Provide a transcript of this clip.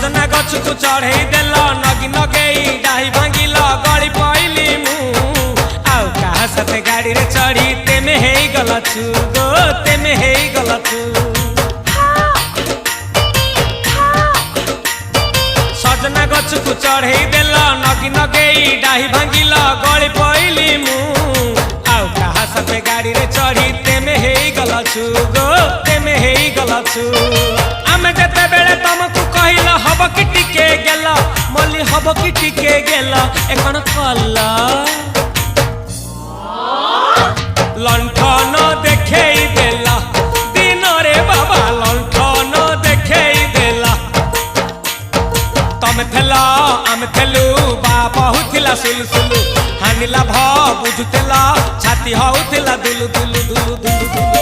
सजना गछ को चढ़े देल नगी नगेई डाही भांगिल गली पइली मु आउ कहा साथे गाड़ी रे चढ़ी तेमे हे गलछु गो तेमे हे गलछु सजना गछ को चढ़े देल नगी नगेई डाही भांगिल गली पइली मु आउ कहा साथे गाड़ी रे चढ़ी तेमे हे गलछु गो तेमे हे गलछु आमे जते बेले तुमको कहिल हब कि टिके गेल मल्ली हब कि टिके गेल एकन कल लंठन देखेई देला दिन रे बाबा लंठन देखेई देला तमे थेला आमे थेलु बाबा हुथिला सुलु हानिला भ बुझुतेला छाती हउथिला दुलु दुलु दुलु दुलु दुलु